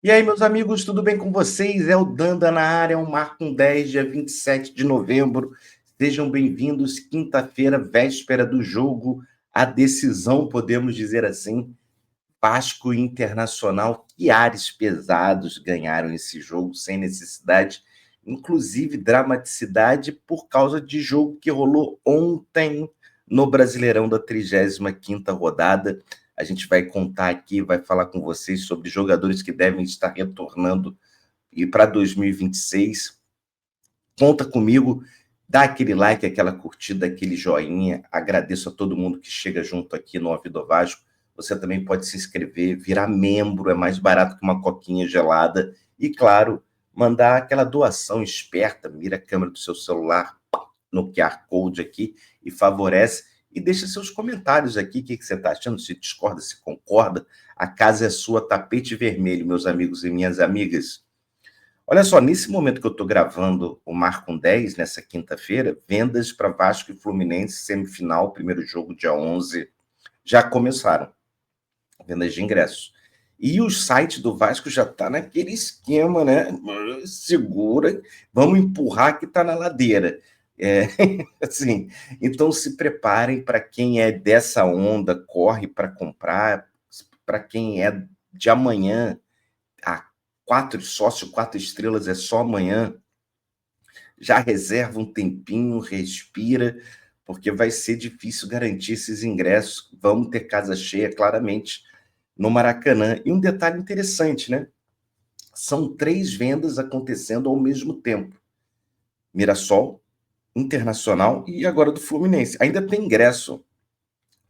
E aí, meus amigos, tudo bem com vocês? É o Danda na área, um Marco um 10, dia 27 de novembro. Sejam bem-vindos, quinta-feira, véspera do jogo, a decisão, podemos dizer assim, Vasco e Internacional. Que ares pesados ganharam esse jogo, sem necessidade, inclusive dramaticidade, por causa de jogo que rolou ontem no Brasileirão da 35ª rodada. A gente vai contar aqui, vai falar com vocês sobre jogadores que devem estar retornando e para 2026. Conta comigo, dá aquele like, aquela curtida, aquele joinha. Agradeço a todo mundo que chega junto aqui no Ouvido Vasco. Você também pode se inscrever, virar membro, é mais barato que uma coquinha gelada. E, claro, mandar aquela doação esperta, mira a câmera do seu celular no QR Code aqui e favorece. E deixa seus comentários aqui, o que você está achando, se discorda, se concorda. A casa é sua, tapete vermelho, meus amigos e minhas amigas. Olha só, nesse momento que eu estou gravando o Marco 10, nessa quinta-feira, vendas para Vasco e Fluminense, semifinal, primeiro jogo, dia 11, já começaram. Vendas de ingressos. E o site do Vasco já está naquele esquema, né? Segura, vamos empurrar que está na ladeira. Assim, então se preparem para quem é dessa onda, corre para comprar, para quem é de amanhã, a 4 estrelas é só amanhã, já reserva um tempinho, respira, porque vai ser difícil garantir esses ingressos. Vamos ter casa cheia, claramente, no Maracanã. E um detalhe interessante, né? São 3 vendas acontecendo ao mesmo tempo. Mirassol, Internacional e agora do Fluminense. Ainda tem ingresso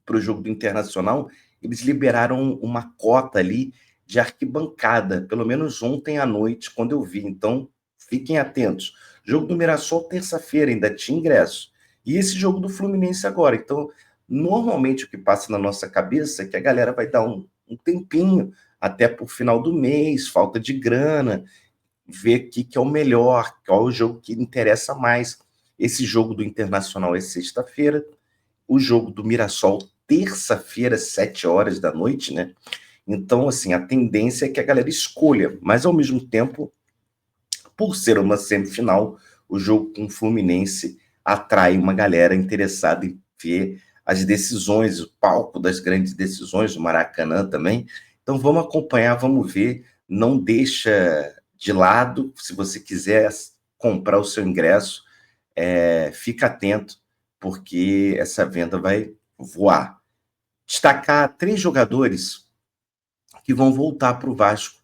para o jogo do Internacional. Eles liberaram uma cota ali de arquibancada, pelo menos ontem à noite, quando eu vi. Então, fiquem atentos. Jogo do Mirassol, terça-feira, ainda tinha ingresso. E esse jogo do Fluminense agora. Então, normalmente o que passa na nossa cabeça é que a galera vai dar um tempinho, até por final do mês, falta de grana, ver o que é o melhor, qual é o jogo que interessa mais. Esse jogo do Internacional é sexta-feira, o jogo do Mirassol, terça-feira, 7 horas da noite, né? Então, assim, a tendência é que a galera escolha, mas ao mesmo tempo, por ser uma semifinal, o jogo com o Fluminense atrai uma galera interessada em ver as decisões, o palco das grandes decisões, do Maracanã também. Então vamos acompanhar, vamos ver, não deixa de lado, se você quiser comprar o seu ingresso, fica atento, porque essa venda vai voar. Destacar 3 jogadores que vão voltar para o Vasco,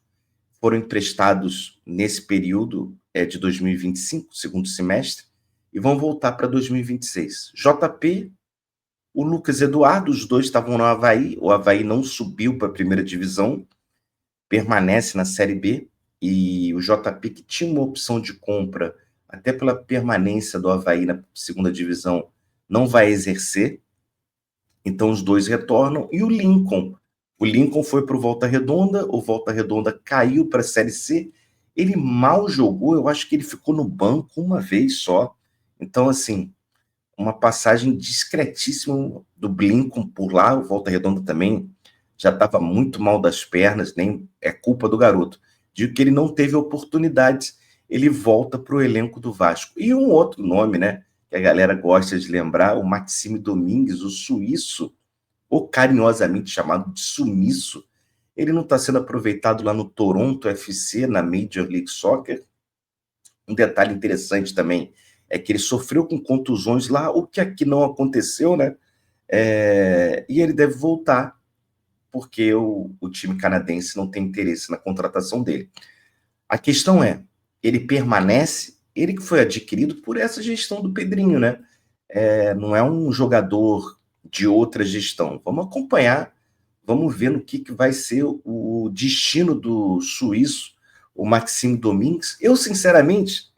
foram emprestados nesse período de 2025, segundo semestre, e vão voltar para 2026. JP, o Lucas Eduardo, os dois estavam no Avaí, o Avaí não subiu para a primeira divisão, permanece na Série B, e o JP, que tinha uma opção de compra, até pela permanência do Avaí na segunda divisão, não vai exercer, então os dois retornam, e o Lincoln foi para o Volta Redonda, o Volta Redonda caiu para a Série C, ele mal jogou, eu acho que ele ficou no banco uma vez só, então assim, uma passagem discretíssima do Lincoln por lá, o Volta Redonda também já estava muito mal das pernas, nem é culpa do garoto, digo que ele não teve oportunidades, ele volta para o elenco do Vasco. E um outro nome, né, que a galera gosta de lembrar, o Maxime Domingues, o suíço, ou carinhosamente chamado de sumiço, ele não está sendo aproveitado lá no Toronto FC, na Major League Soccer. Um detalhe interessante também é que ele sofreu com contusões lá, o que aqui não aconteceu, né? E ele deve voltar, porque o time canadense não tem interesse na contratação dele. A questão é, ele permanece, ele que foi adquirido por essa gestão do Pedrinho, né? Não é um jogador de outra gestão. Vamos acompanhar, vamos ver no que vai ser o destino do suíço, o Maxime Domingues. Eu, sinceramente,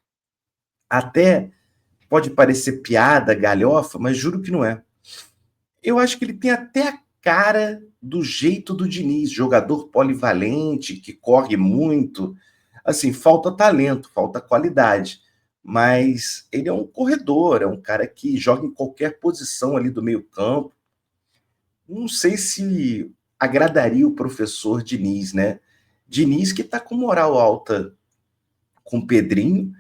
até pode parecer piada, galhofa, mas juro que não é. Eu acho que ele tem até a cara do jeito do Diniz, jogador polivalente, que corre muito. Assim, falta talento, falta qualidade, mas ele é um corredor, é um cara que joga em qualquer posição ali do meio-campo. Não sei se agradaria o professor Diniz, né? Diniz que está com moral alta com o Pedrinho,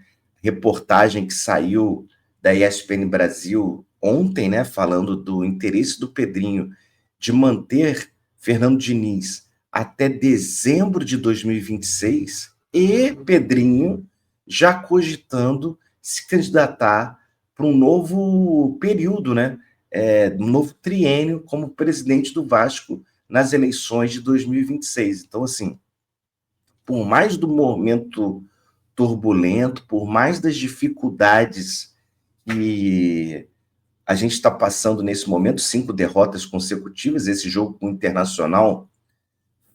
reportagem que saiu da ESPN Brasil ontem, né, falando do interesse do Pedrinho de manter Fernando Diniz até dezembro de 2026 e Pedrinho já cogitando se candidatar para um novo período, né, um novo triênio como presidente do Vasco nas eleições de 2026. Então, assim, por mais do momento turbulento, por mais das dificuldades que a gente está passando nesse momento, 5 derrotas consecutivas, esse jogo com o Internacional,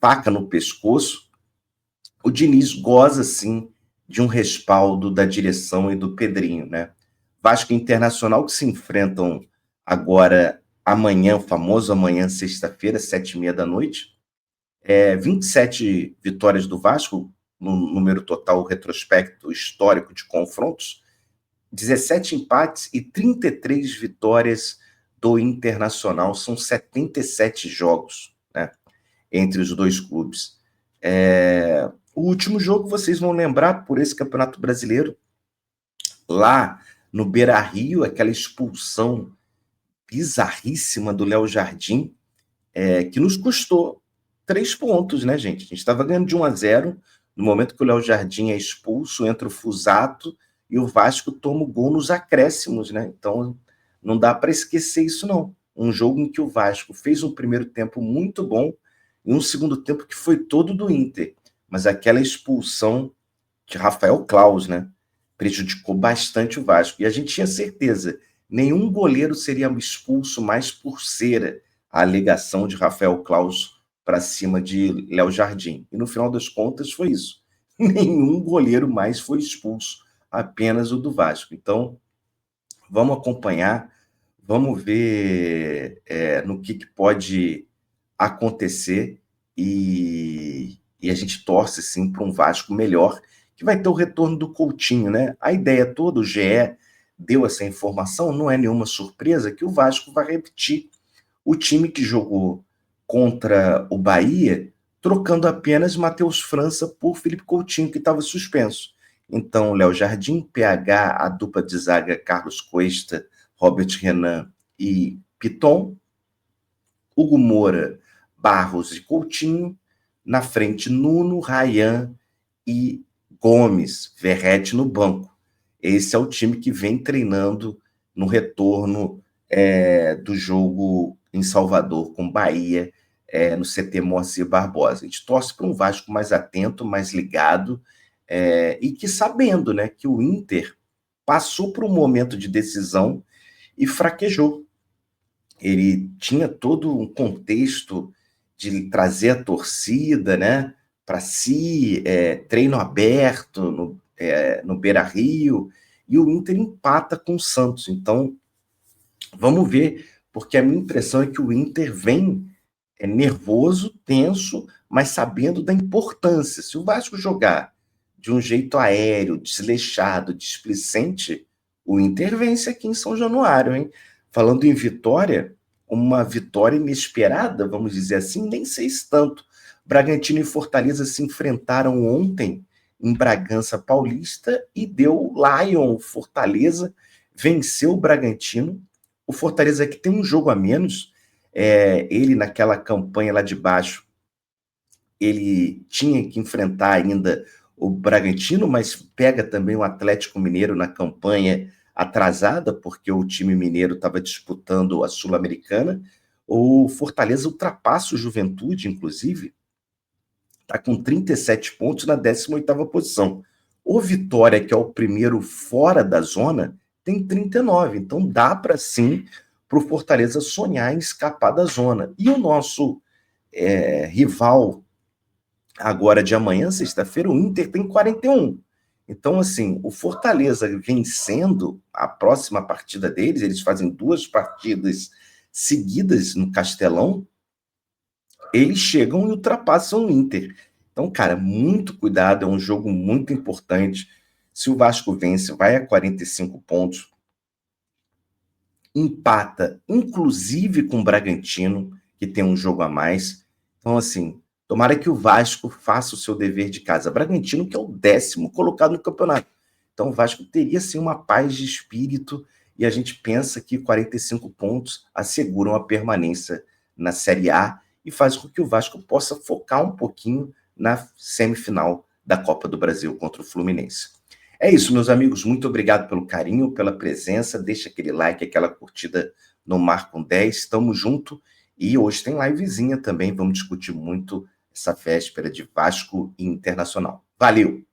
faca no pescoço, o Diniz goza, sim, de um respaldo da direção e do Pedrinho, né? Vasco e Internacional que se enfrentam agora amanhã, o famoso amanhã, sexta-feira, 7h30 da noite. 27 vitórias do Vasco, no número total retrospecto histórico de confrontos, 17 empates e 33 vitórias do Internacional. São 77 jogos, né, entre os dois clubes. O último jogo, vocês vão lembrar, por esse Campeonato Brasileiro, lá no Beira-Rio, aquela expulsão bizarríssima do Léo Jardim, que nos custou 3 pontos, né, gente? A gente estava ganhando de 1-0, no momento que o Léo Jardim é expulso, entra o Fusato e o Vasco toma o gol nos acréscimos, né? Então, não dá para esquecer isso, não. Um jogo em que o Vasco fez um primeiro tempo muito bom e um segundo tempo que foi todo do Inter. Mas aquela expulsão de Rafael Claus, né, prejudicou bastante o Vasco. E a gente tinha certeza, nenhum goleiro seria expulso mais por cera, a alegação de Rafael Claus para cima de Léo Jardim. E no final das contas foi isso. Nenhum goleiro mais foi expulso, apenas o do Vasco. Então, vamos acompanhar, vamos ver no que pode acontecer e a gente torce, sim, para um Vasco melhor, que vai ter o retorno do Coutinho, né? A ideia toda, o GE deu essa informação, não é nenhuma surpresa que o Vasco vai repetir o time que jogou contra o Bahia, trocando apenas Matheus França por Felipe Coutinho, que estava suspenso. Então, Léo Jardim, PH, a dupla de zaga Carlos Cuesta, Robert Renan e Piton, Hugo Moura, Barros e Coutinho, na frente Nuno, Ryan e Gomes, Verrete no banco. Esse é o time que vem treinando no retorno do jogo em Salvador com Bahia, no CT Moacir Barbosa. A gente torce para um Vasco mais atento, mais ligado, e que sabendo, né, que o Inter passou por um momento de decisão e fraquejou. Ele tinha todo um contexto de trazer a torcida, né, para si, treino aberto no Beira-Rio, e o Inter empata com o Santos. Então, vamos ver, porque a minha impressão é que o Inter vem nervoso, tenso, mas sabendo da importância. Se o Vasco jogar de um jeito aéreo, desleixado, displicente, o Inter vence aqui em São Januário, hein? Falando em vitória, uma vitória inesperada, vamos dizer assim, nem sei se tanto. Bragantino e Fortaleza se enfrentaram ontem em Bragança Paulista e deu Lion. Fortaleza venceu o Bragantino. O Fortaleza que tem um jogo a menos, ele naquela campanha lá de baixo, ele tinha que enfrentar ainda o Bragantino, mas pega também o Atlético Mineiro na campanha atrasada, porque o time mineiro estava disputando a Sul-Americana. O Fortaleza ultrapassa o Juventude, inclusive, está com 37 pontos na 18ª posição. O Vitória, que é o primeiro fora da zona, tem 39. Então dá para sim para o Fortaleza sonhar em escapar da zona. E o nosso rival agora de amanhã, sexta-feira, o Inter tem 41. Então, assim, o Fortaleza vencendo a próxima partida deles, eles fazem 2 partidas seguidas no Castelão, eles chegam e ultrapassam o Inter. Então, cara, muito cuidado, é um jogo muito importante. Se o Vasco vence, vai a 45 pontos, empata, inclusive com o Bragantino, que tem um jogo a mais. Então, assim, Tomara que o Vasco faça o seu dever de casa. Bragantino, que é o 10º colocado no campeonato. Então, o Vasco teria, sim, uma paz de espírito e a gente pensa que 45 pontos asseguram a permanência na Série A e faz com que o Vasco possa focar um pouquinho na semifinal da Copa do Brasil contra o Fluminense. É isso, meus amigos. Muito obrigado pelo carinho, pela presença. Deixa aquele like, aquela curtida no Mar com 10. Tamo junto. E hoje tem livezinha também. Vamos discutir muito essa véspera de Vasco e Internacional. Valeu!